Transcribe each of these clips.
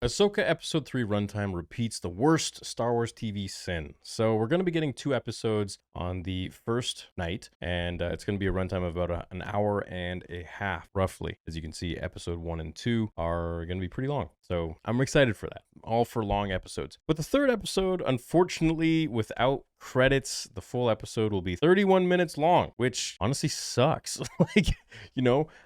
Ahsoka Episode 3 runtime repeats the worst Star Wars TV sin. So we're going to be getting 2 episodes on the first night, and it's going to be a runtime of about an hour and a half, roughly. As you can see, Episode 1 and 2 are going to be pretty long. So I'm excited for that. All for long episodes. But the third episode, unfortunately, without credits, the full episode will be 31 minutes long, which honestly sucks.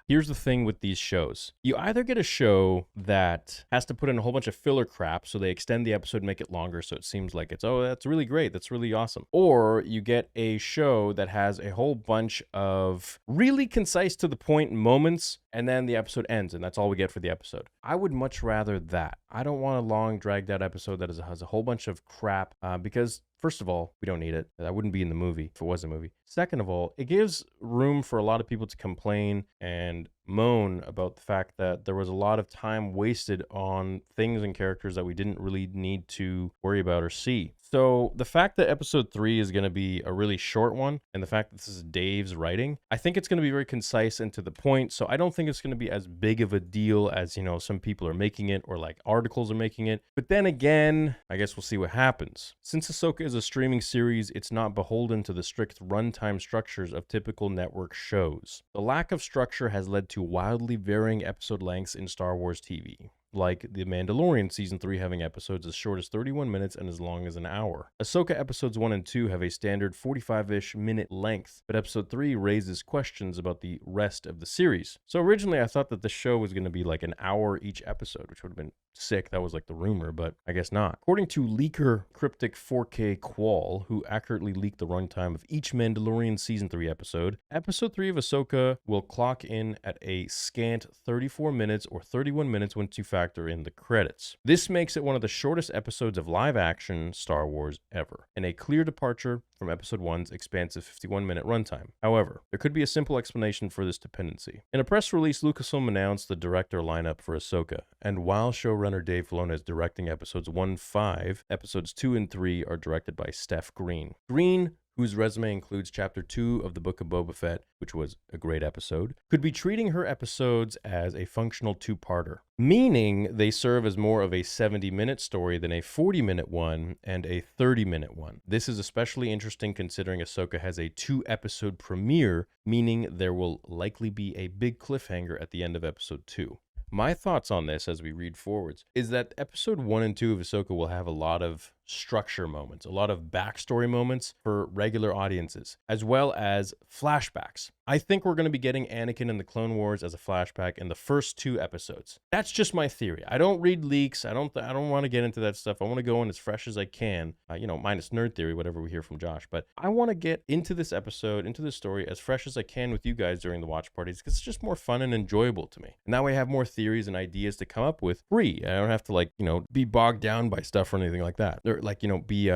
Here's the thing with these shows. You either get a show that has to put in a whole bunch of filler crap, so they extend the episode, make it longer, so it seems like it's, oh, that's really great, that's really awesome. Or you get a show that has a whole bunch of really concise to the point moments, and then the episode ends, and that's all we get for the episode. I would much rather that. I don't want a long, dragged out episode that has a whole bunch of crap, because first of all, we don't need it. That wouldn't be in the movie if it was a movie. Second of all, it gives room for a lot of people to complain and moan about the fact that there was a lot of time wasted on things and characters that we didn't really need to worry about or see. So the fact that episode 3 is going to be a really short one, and the fact that this is Dave's writing, I think it's going to be very concise and to the point. So I don't think it's going to be as big of a deal as, some people are making it, or like articles are making it. But then again, I guess we'll see what happens. Since Ahsoka is a streaming series, it's not beholden to the strict runtime structures of typical network shows. The lack of structure has led to wildly varying episode lengths in Star Wars TV, like The Mandalorian Season 3 having episodes as short as 31 minutes and as long as an hour. Ahsoka Episodes 1 and 2 have a standard 45-ish minute length, but Episode 3 raises questions about the rest of the series. So originally I thought that the show was going to be like an hour each episode, which would have been sick. That was like the rumor, but I guess not. According to leaker Cryptic 4K Qual, who accurately leaked the runtime of each Mandalorian Season 3 episode, Episode 3 of Ahsoka will clock in at a scant 34 minutes or 31 minutes once you factor in the credits. This makes it one of the shortest episodes of live-action Star Wars ever, and a clear departure from Episode 1's expansive 51-minute runtime. However, there could be a simple explanation for this dependency. In a press release, Lucasfilm announced the director lineup for Ahsoka, and while showrunner Dave Filoni is directing Episodes 1-5, Episodes 2 and 3 are directed by Steph Green. Green, whose resume includes Chapter 2 of the Book of Boba Fett, which was a great episode, could be treating her episodes as a functional two-parter, meaning they serve as more of a 70-minute story than a 40-minute one and a 30-minute one. This is especially interesting considering Ahsoka has a 2-episode premiere, meaning there will likely be a big cliffhanger at the end of Episode 2. My thoughts on this as we read forwards is that Episode 1 and 2 of Ahsoka will have a lot of structure moments, a lot of backstory moments for regular audiences, as well as flashbacks. I think we're going to be getting Anakin in the Clone Wars as a flashback in the first 2 episodes. That's just my theory. I don't read leaks. I don't want to get into that stuff. I want to go in as fresh as I can, minus nerd theory, whatever we hear from Josh. But I want to get into this episode, into this story as fresh as I can with you guys during the watch parties, because it's just more fun and enjoyable to me. And that way I have more theories and ideas to come up with free. I don't have to be bogged down by stuff or anything like that. Or be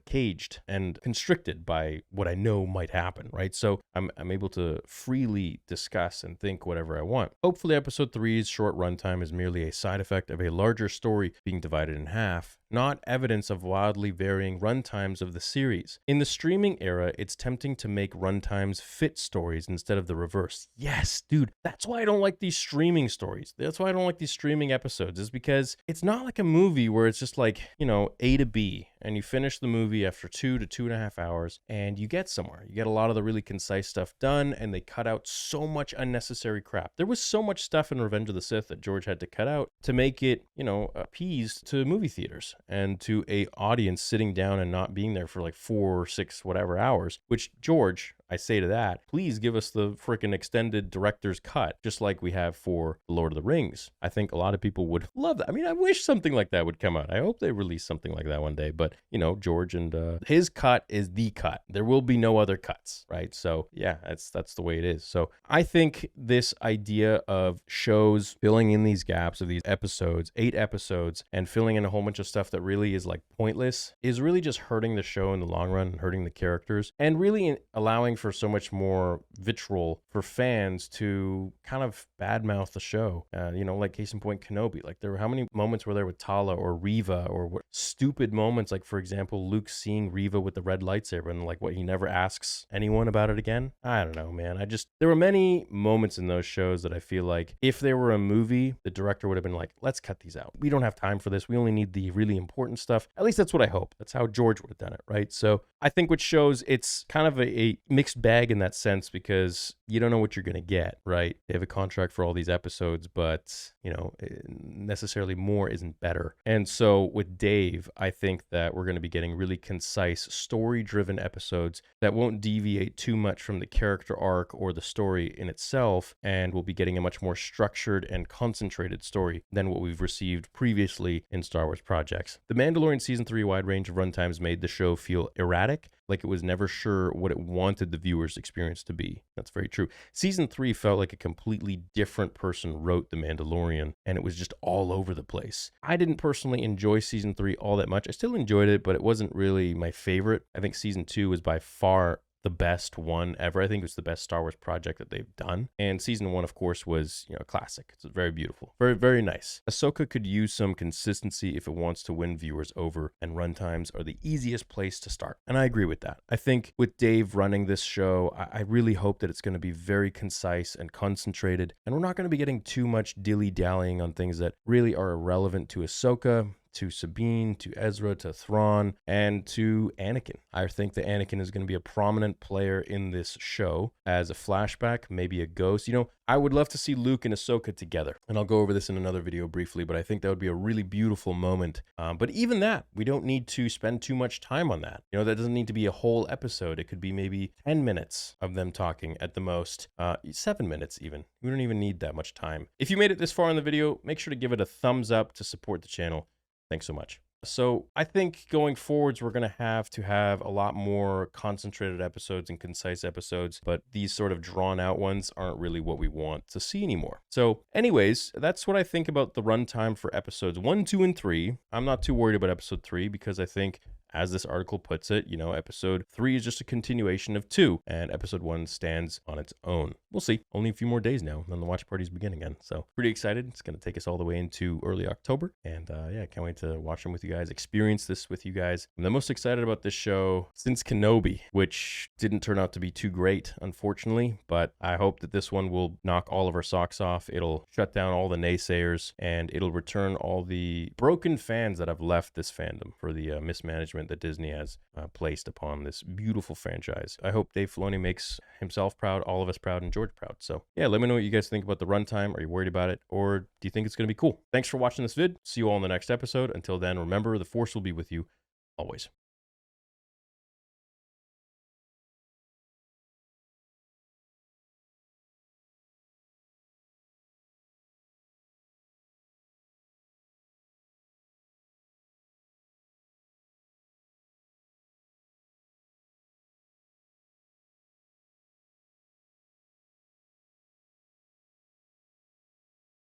caged and constricted by what I know might happen, right? So I'm able to freely discuss and think whatever I want. Hopefully Episode 3's short runtime is merely a side effect of a larger story being divided in half, not evidence of wildly varying runtimes of the series. In the streaming era, it's tempting to make runtimes fit stories instead of the reverse. Yes, dude, that's why I don't like these streaming stories. That's why I don't like these streaming episodes, is because it's not like a movie where it's just like, A to B, and you finish the movie after 2 to 2.5 hours, and you get somewhere. You get a lot of the really concise stuff done, and they cut out so much unnecessary crap. There was so much stuff in Revenge of the Sith that George had to cut out to make it, appeased to movie theaters and to a audience sitting down and not being there for like 4 or 6 whatever hours, which George, I say to that, please give us the freaking extended director's cut, just like we have for The Lord of the Rings. I think a lot of people would love that. I mean, I wish something like that would come out. I hope they release something like that one day. But, George and his cut is the cut. There will be no other cuts, right? So, yeah, that's the way it is. So I think this idea of shows filling in these gaps of these episodes, 8 episodes, and filling in a whole bunch of stuff that really is like pointless is really just hurting the show in the long run and hurting the characters, and really allowing for so much more vitriol for fans to kind of badmouth the show. Like case in point, Kenobi. Like there were how many moments were there with Tala or Reva, or what stupid moments, like for example, Luke seeing Reva with the red lightsaber and like what, he never asks anyone about it again. I don't know, man. There were many moments in those shows that I feel like if there were a movie, the director would have been like, let's cut these out. We don't have time for this. We only need the really important stuff. At least that's what I hope. That's how George would have done it, right? So I think with shows, it's kind of a mixed bag in that sense, because you don't know what you're going to get, right? They have a contract for all these episodes, but necessarily more isn't better. And so with Dave, I think that we're going to be getting really concise, story-driven episodes that won't deviate too much from the character arc or the story in itself, and we'll be getting a much more structured and concentrated story than what we've received previously in Star Wars projects. The Mandalorian Season 3 wide range of runtimes made the show feel erratic, like it was never sure what it wanted the viewer's experience to be. That's very true. Season 3 felt like a completely different person wrote The Mandalorian, and it was just all over the place. I didn't personally enjoy Season 3 all that much. I still enjoyed it, but it wasn't really my favorite. I think Season 2 was by far the best one ever. I think it was the best Star Wars project that they've done. And Season 1, of course, was, a classic. It's very beautiful. Very, very nice. Ahsoka could use some consistency if it wants to win viewers over, and runtimes are the easiest place to start. And I agree with that. I think with Dave running this show, I really hope that it's going to be very concise and concentrated, and we're not going to be getting too much dilly-dallying on things that really are irrelevant to Ahsoka, to Sabine, to Ezra, to Thrawn, and to Anakin. I think that Anakin is going to be a prominent player in this show as a flashback, maybe a ghost. I would love to see Luke and Ahsoka together, and I'll go over this in another video briefly, but I think that would be a really beautiful moment. But even that, we don't need to spend too much time on that. That doesn't need to be a whole episode. It could be maybe 10 minutes of them talking at the most, 7 minutes even. We don't even need that much time. If you made it this far in the video, make sure to give it a thumbs up to support the channel. Thanks so much. So I think going forwards, we're going to have a lot more concentrated episodes and concise episodes, but these sort of drawn out ones aren't really what we want to see anymore. So anyways, that's what I think about the runtime for episodes 1, 2, and 3. I'm not too worried about episode 3 because I think, as this article puts it, episode 3 is just a continuation of 2, and episode 1 stands on its own. We'll see. Only a few more days now, and then the watch parties begin again. So pretty excited. It's going to take us all the way into early October, and I can't wait to watch them with you guys, experience this with you guys. I'm the most excited about this show since Kenobi, which didn't turn out to be too great, unfortunately, but I hope that this one will knock all of our socks off. It'll shut down all the naysayers, and it'll return all the broken fans that have left this fandom for the mismanagement that Disney has placed upon this beautiful franchise. I hope Dave Filoni makes himself proud, all of us proud, and George proud. So yeah, let me know what you guys think about the runtime. Are you worried about it, or do you think it's going to be cool? Thanks for watching this vid. See you all in the next episode. Until then, remember, the Force will be with you always.